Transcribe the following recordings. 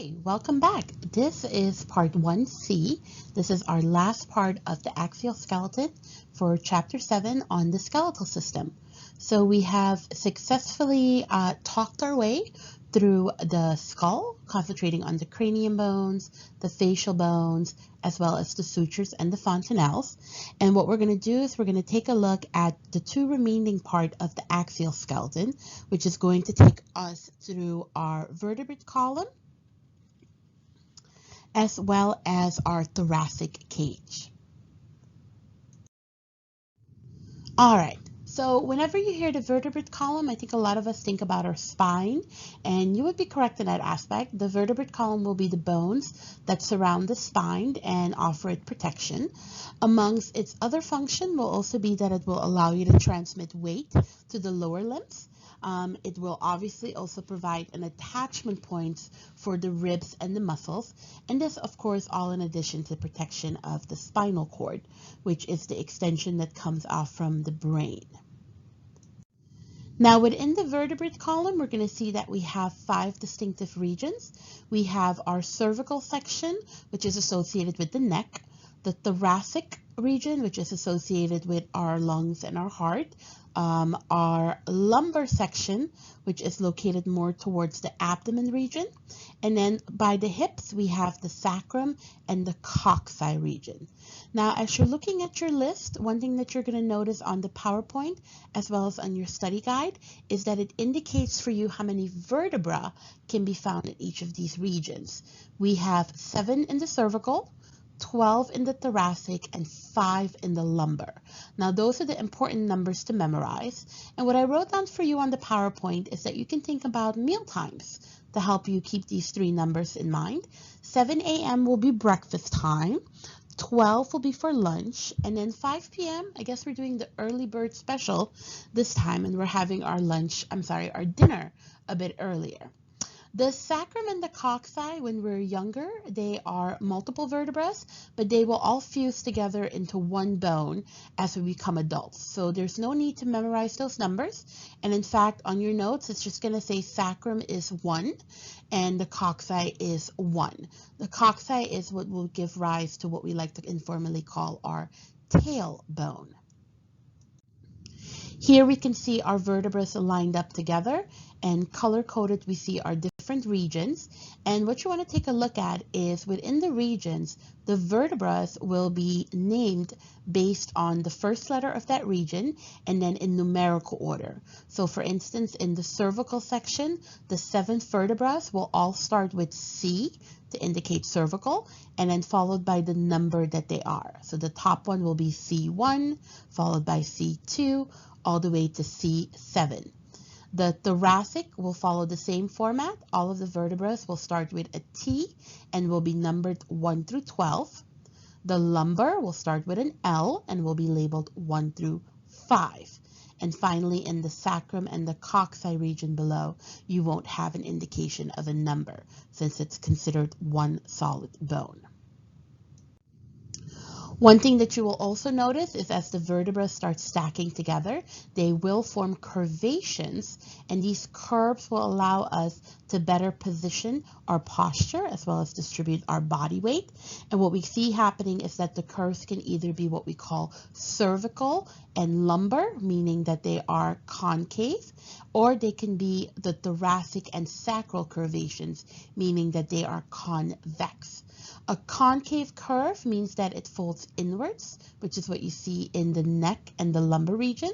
Hi, welcome back. This is part 1C. This is our last part of the axial skeleton for chapter 7 on the skeletal system. So we have successfully talked our way through the skull, concentrating on the cranium bones, the facial bones, as well as the sutures and the fontanelles. And what we're going to do is we're going to take a look at the two remaining part of the axial skeleton, which is going to take us through our vertebral column, as well as our thoracic cage. All right, so whenever you hear the vertebral column, I think a lot of us think about our spine, and you would be correct in that aspect. The vertebral column will be the bones that surround the spine and offer it protection. Amongst its other function will also be that it will allow you to transmit weight to the lower limbs. It will obviously also provide an attachment point for the ribs and the muscles, and this of course all in addition to protection of the spinal cord, which is the extension that comes off from the brain. Now within the vertebral column, we're going to see that we have 5 distinctive regions. We have our cervical section, which is associated with the neck, the thoracic region, which is associated with our lungs and our heart, our lumbar section, which is located more towards the abdomen region, and then by the hips we have the sacrum and the coccyx region. Now as you're looking at your list, one thing that you're going to notice on the PowerPoint as well as on your study guide is that it indicates for you how many vertebrae can be found in each of these regions. We have 7 in the cervical, 12 in the thoracic, and 5 in the lumbar. Now those are the important numbers to memorize, and what I wrote down for you on the PowerPoint is that you can think about meal times to help you keep these 3 numbers in mind. 7 a.m. will be breakfast time, 12 will be for lunch, and then 5 p.m. I guess we're doing the early bird special this time, and we're having our dinner a bit earlier. The sacrum and the coccyx, when we're younger, they are multiple vertebrae, but they will all fuse together into one bone as we become adults. So there's no need to memorize those numbers. And in fact, on your notes, it's just going to say sacrum is 1 and the coccyx is 1. The coccyx is what will give rise to what we like to informally call our tailbone. Here we can see our vertebrae lined up together, and color-coded we see our different regions. And what you want to take a look at is within the regions, the vertebrae will be named based on the first letter of that region and then in numerical order. So for instance, in the cervical section, the 7 vertebrae will all start with C to indicate cervical, and then followed by the number that they are. So the top one will be C1, followed by C2, all the way to C7. The thoracic will follow the same format. All of the vertebrae will start with a T and will be numbered 1 through 12. The lumbar will start with an L and will be labeled 1 through 5. And finally, in the sacrum and the coccyx region below, you won't have an indication of a number since it's considered one solid bone. One thing that you will also notice is as the vertebrae start stacking together, they will form curvations, and these curves will allow us to better position our posture as well as distribute our body weight. And what we see happening is that the curves can either be what we call cervical and lumbar, meaning that they are concave, or they can be the thoracic and sacral curvations, meaning that they are convex. A concave curve means that it folds inwards, which is what you see in the neck and the lumbar region.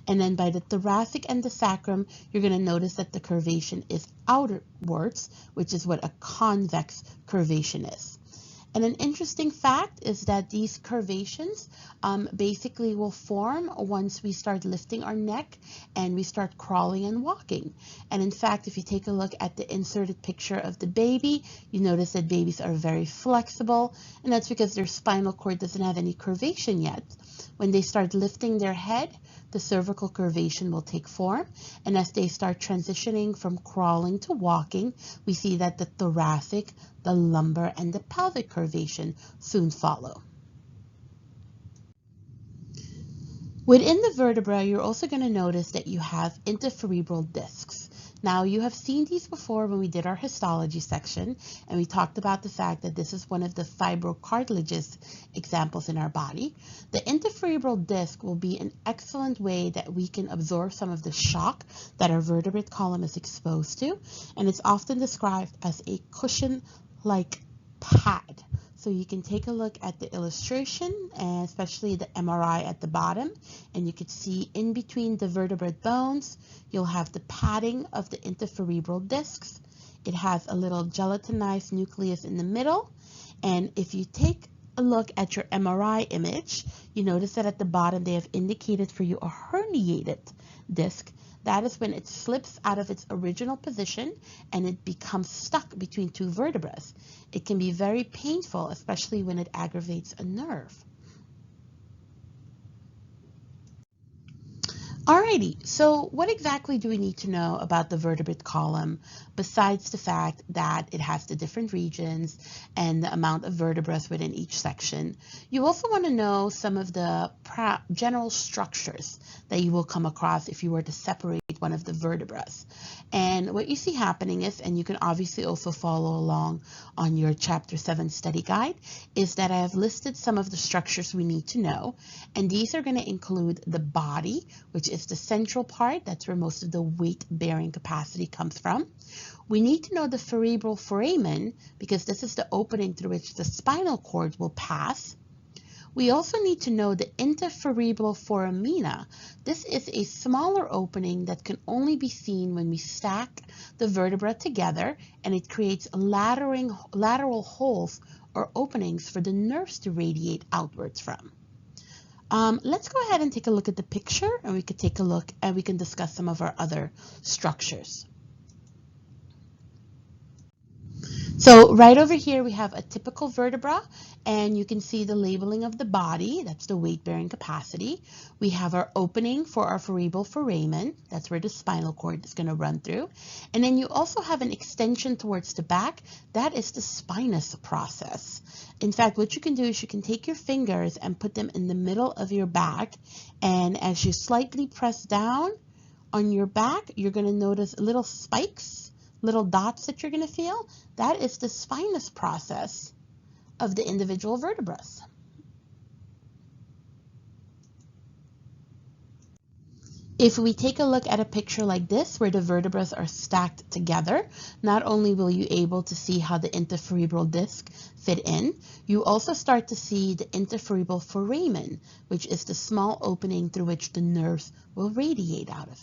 And then by the thoracic and the sacrum, you're going to notice that the curvation is outwards, which is what a convex curvation is. And an interesting fact is that these curvations basically will form once we start lifting our neck and we start crawling and walking. And in fact, if you take a look at the inserted picture of the baby, you notice that babies are very flexible, and that's because their spinal cord doesn't have any curvation yet. When they start lifting their head, the cervical curvation will take form, and as they start transitioning from crawling to walking, we see that the thoracic, the lumbar, and the pelvic curvation soon follow. Within the vertebrae, you're also going to notice that you have intervertebral discs. Now, you have seen these before when we did our histology section, and we talked about the fact that this is one of the fibrocartilaginous examples in our body. The intervertebral disc will be an excellent way that we can absorb some of the shock that our vertebrate column is exposed to, and it's often described as a cushion-like pad. So you can take a look at the illustration, and especially the MRI at the bottom, and you can see in between the vertebrate bones, you'll have the padding of the intervertebral discs. It has a little gelatinized nucleus in the middle, and if you take a look at your MRI image, you notice that at the bottom they have indicated for you a herniated disc. That is when it slips out of its original position and it becomes stuck between two vertebrae. It can be very painful, especially when it aggravates a nerve. Alrighty, so what exactly do we need to know about the vertebrate column besides the fact that it has the different regions and the amount of vertebrae within each section? You also want to know some of the general structures that you will come across if you were to separate one of the vertebrae. And what you see happening is, and you can obviously also follow along on your Chapter 7 study guide, is that I have listed some of the structures we need to know, and these are going to include the body, which is the central part. That's where most of the weight-bearing capacity comes from. We need to know the vertebral foramen, because this is the opening through which the spinal cord will pass. We also need to know the intervertebral foramina. This is a smaller opening that can only be seen when we stack the vertebra together, and it creates lateral holes or openings for the nerves to radiate outwards from. Let's go ahead and take a look at the picture, and we could take a look and we can discuss some of our other structures. So right over here we have a typical vertebra, and you can see the labeling of the body. That's the weight-bearing capacity. We have our opening for our vertebral foramen. That's where the spinal cord is going to run through. And then you also have an extension towards the back. That is the spinous process. In fact, what you can do is you can take your fingers and put them in the middle of your back, and as you slightly press down on your back, you're going to notice little spikes, little dots that you're going to feel. That is the spinous process of the individual vertebrae. If we take a look at a picture like this where the vertebrae are stacked together, not only will you able to see how the intervertebral disc fit in, you also start to see the intervertebral foramen, which is the small opening through which the nerves will radiate out of.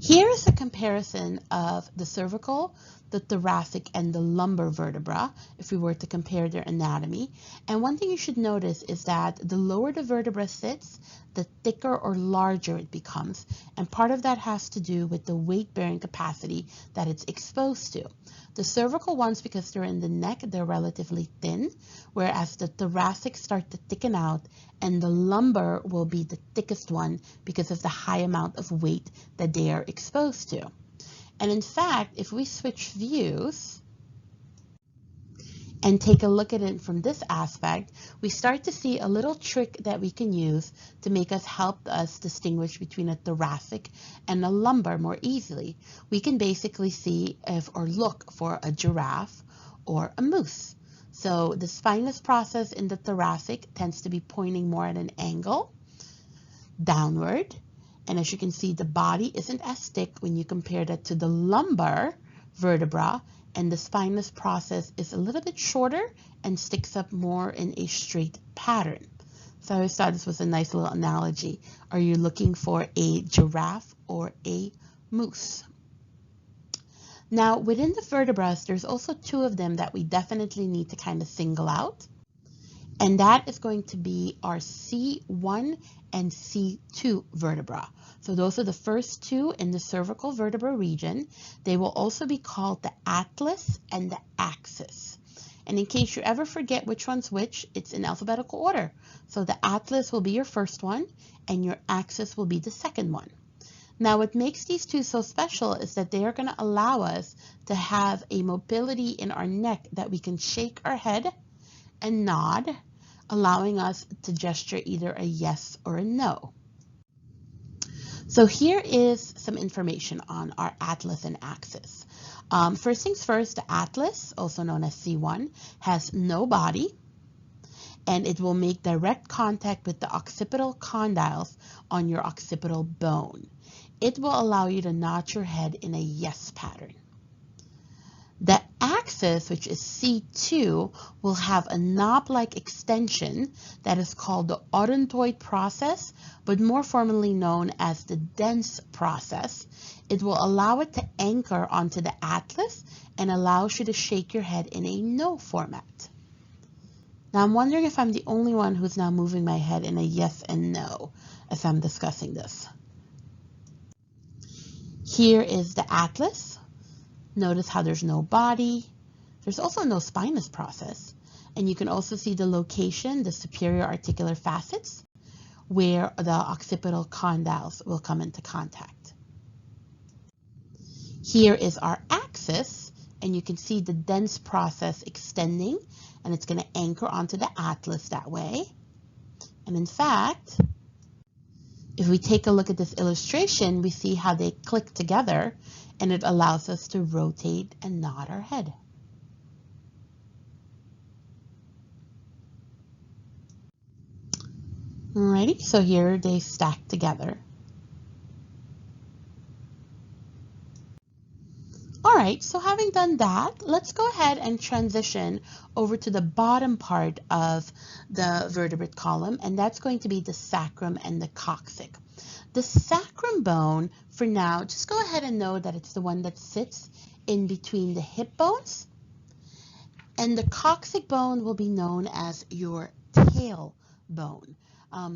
Here is a comparison of the cervical, the thoracic, and the lumbar vertebra, if we were to compare their anatomy. And one thing you should notice is that the lower the vertebra sits, the thicker or larger it becomes. And part of that has to do with the weight-bearing capacity that it's exposed to. The cervical ones, because they're in the neck, they're relatively thin, whereas the thoracic start to thicken out, and the lumbar will be the thickest one because of the high amount of weight that they are exposed to. And in fact, if we switch views and take a look at it from this aspect, we start to see a little trick that we can use to make us help us distinguish between a thoracic and a lumbar more easily. We can basically see or look for a giraffe or a moose. So the spinous process in the thoracic tends to be pointing more at an angle downward. And as you can see, the body isn't as thick when you compare that to the lumbar vertebra, and the spinous process is a little bit shorter and sticks up more in a straight pattern. So I always thought this was a nice little analogy. Are you looking for a giraffe or a moose? Now, within the vertebrae, there's also two of them that we definitely need to kind of single out. And that is going to be our C1 and C2 vertebra. So those are the first two in the cervical vertebra region. They will also be called the atlas and the axis. And in case you ever forget which one's which, it's in alphabetical order. So the atlas will be your first one, and your axis will be the second one. Now, what makes these two so special is that they are going to allow us to have a mobility in our neck that we can shake our head and nod, allowing us to gesture either a yes or a no. So here is some information on our atlas and axis. First things first, the atlas, also known as C1, has no body, and it will make direct contact with the occipital condyles on your occipital bone. It will allow you to nod your head in a yes pattern. The axis, which is C2, will have a knob-like extension that is called the odontoid process, but more formally known as the dens process. It will allow it to anchor onto the atlas and allows you to shake your head in a no format. Now I'm wondering if I'm the only one who's now moving my head in a yes and no as I'm discussing this. Here is the atlas. Notice how there's no body. There's also no spinous process. And you can also see the location, the superior articular facets, where the occipital condyles will come into contact. Here is our axis, and you can see the dens process extending, and it's going to anchor onto the atlas that way. And in fact, if we take a look at this illustration, we see how they click together, and it allows us to rotate and nod our head. Alrighty, so here they stack together. Alright, so having done that, let's go ahead and transition over to the bottom part of the vertebrate column, and that's going to be the sacrum and the coccyx. The sacrum bone, for now, just go ahead and know that it's the one that sits in between the hip bones, and the coccyx bone will be known as your tail bone.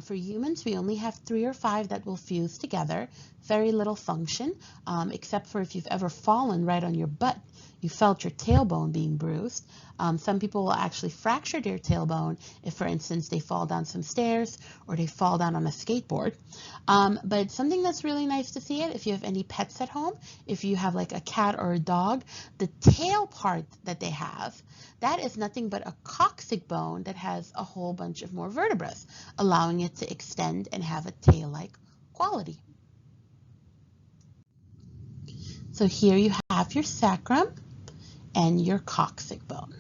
For humans, we only have 3 or 5 that will fuse together. Very little function, except for if you've ever fallen right on your butt, you felt your tailbone being bruised. Some people will actually fracture their tailbone if, for instance, they fall down some stairs or they fall down on a skateboard. But something that's really nice to see it, if you have any pets at home, if you have like a cat or a dog, the tail part that they have, that is nothing but a coccyx bone that has a whole bunch of more vertebrae, allowing it to extend and have a tail-like quality. So here you have your sacrum and your coccyx bone.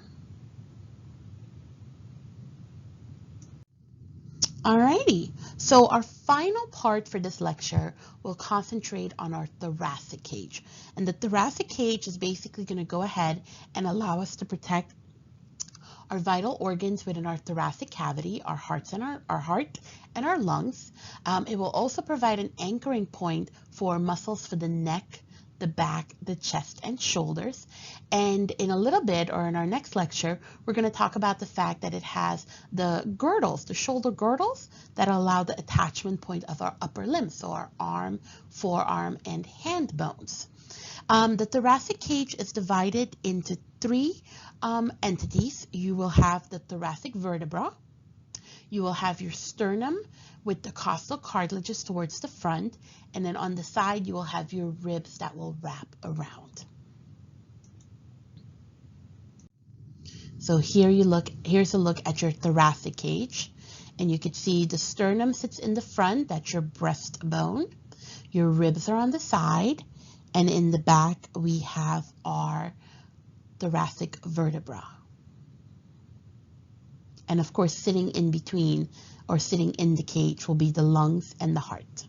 Alrighty, so our final part for this lecture will concentrate on our thoracic cage. And the thoracic cage is basically going to go ahead and allow us to protect our vital organs within our thoracic cavity, our heart and our lungs. It will also provide an anchoring point for muscles for the neck, the back, the chest, and shoulders. And in a little bit, or in our next lecture, we're going to talk about the fact that it has the girdles, the shoulder girdles, that allow the attachment point of our upper limbs, so our arm, forearm, and hand bones. The thoracic cage is divided into 3 entities. You will have the thoracic vertebra. You will have your sternum with the costal cartilages towards the front, and then on the side you will have your ribs that will wrap around. So here's a look at your thoracic cage, and you can see the sternum sits in the front, that's your breastbone. Your ribs are on the side, and in the back we have our thoracic vertebra. And of course, sitting in between or sitting in the cage will be the lungs and the heart.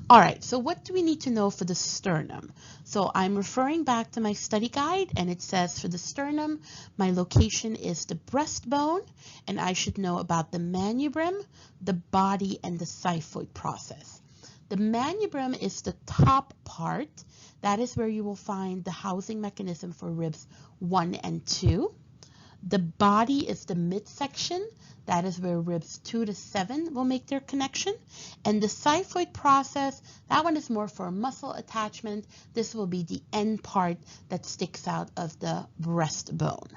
All right, so what do we need to know for the sternum? So I'm referring back to my study guide, and it says for the sternum, my location is the breastbone, and I should know about the manubrium, the body, and the xiphoid process. The manubrium is the top part. That is where you will find the housing mechanism for ribs 1 and 2. The body is the midsection. That is where ribs 2 to 7 will make their connection. And the xiphoid process, that one is more for muscle attachment. This will be the end part that sticks out of the breastbone.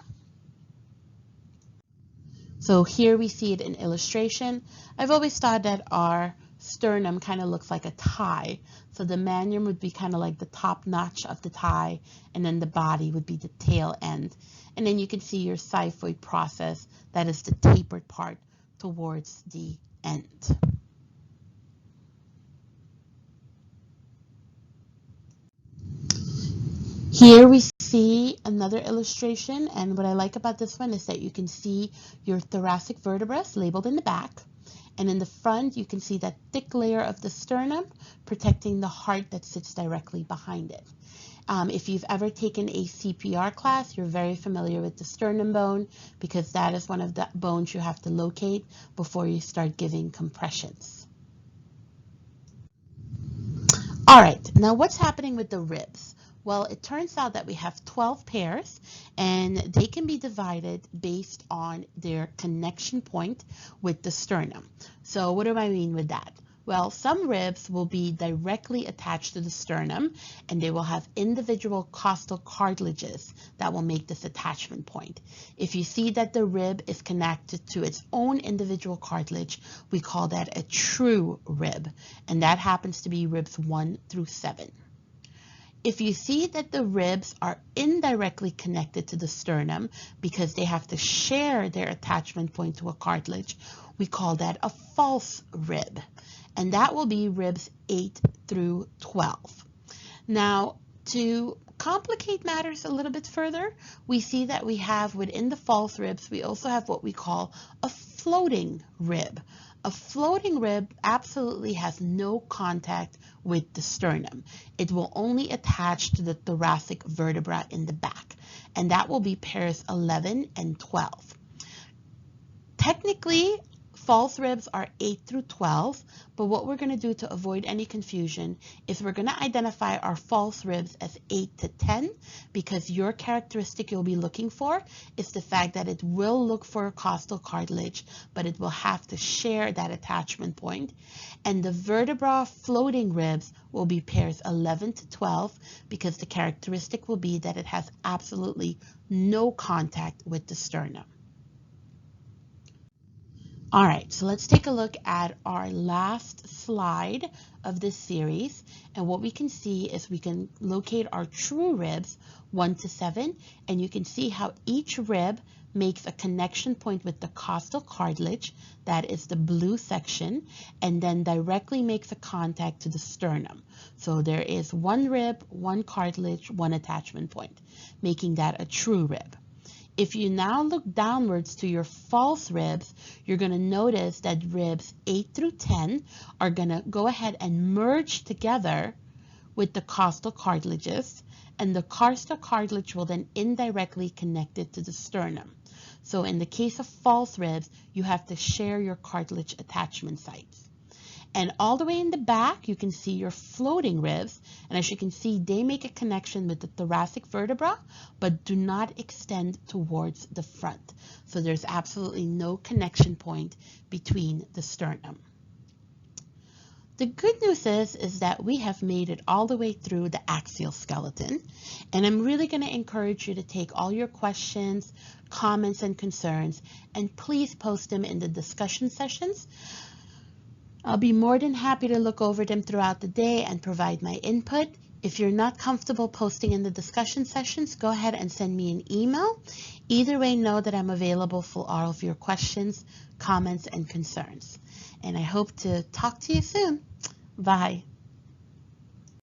So here we see it in illustration. I've always thought that our sternum kind of looks like a tie. So the manubrium would be kind of like the top notch of the tie, and then the body would be the tail end. And then you can see your xiphoid process, that is the tapered part towards the end. Here we see another illustration, and what I like about this one is that you can see your thoracic vertebrae labeled in the back, and in the front you can see that thick layer of the sternum protecting the heart that sits directly behind it. If you've ever taken a CPR class, you're very familiar with the sternum bone because that is one of the bones you have to locate before you start giving compressions. All right, now what's happening with the ribs? Well, it turns out that we have 12 pairs, and they can be divided based on their connection point with the sternum. So what do I mean with that? Well, some ribs will be directly attached to the sternum, and they will have individual costal cartilages that will make this attachment point. If you see that the rib is connected to its own individual cartilage, we call that a true rib, and that happens to be ribs 1 through 7. If you see that the ribs are indirectly connected to the sternum because they have to share their attachment point to a cartilage, we call that a false rib. And that will be ribs 8 through 12. Now, to complicate matters a little bit further, we see that we have within the false ribs, we also have what we call a floating rib. A floating rib absolutely has no contact with the sternum. It will only attach to the thoracic vertebra in the back, and that will be pairs 11 and 12. Technically, false ribs are 8 through 12, but what we're going to do to avoid any confusion is we're going to identify our false ribs as 8 to 10 because your characteristic you'll be looking for is the fact that it will look for a costal cartilage, but it will have to share that attachment point. And the vertebra floating ribs will be pairs 11 to 12 because the characteristic will be that it has absolutely no contact with the sternum. All right, so let's take a look at our last slide of this series. And what we can see is we can locate our true ribs 1 to 7, and you can see how each rib makes a connection point with the costal cartilage, that is the blue section, and then directly makes a contact to the sternum. So there is one rib, one cartilage, one attachment point, making that a true rib. If you now look downwards to your false ribs, you're going to notice that ribs 8 through 10 are going to go ahead and merge together with the costal cartilages, and the costal cartilage will then indirectly connect it to the sternum. So in the case of false ribs, you have to share your cartilage attachment sites. And all the way in the back, you can see your floating ribs. And as you can see, they make a connection with the thoracic vertebra, but do not extend towards the front. So there's absolutely no connection point between the sternum. The good news is that we have made it all the way through the axial skeleton. And I'm really going to encourage you to take all your questions, comments, and concerns, and please post them in the discussion sessions. I'll be more than happy to look over them throughout the day and provide my input. If you're not comfortable posting in the discussion sessions, go ahead and send me an email. Either way, know that I'm available for all of your questions, comments, and concerns. And I hope to talk to you soon. Bye.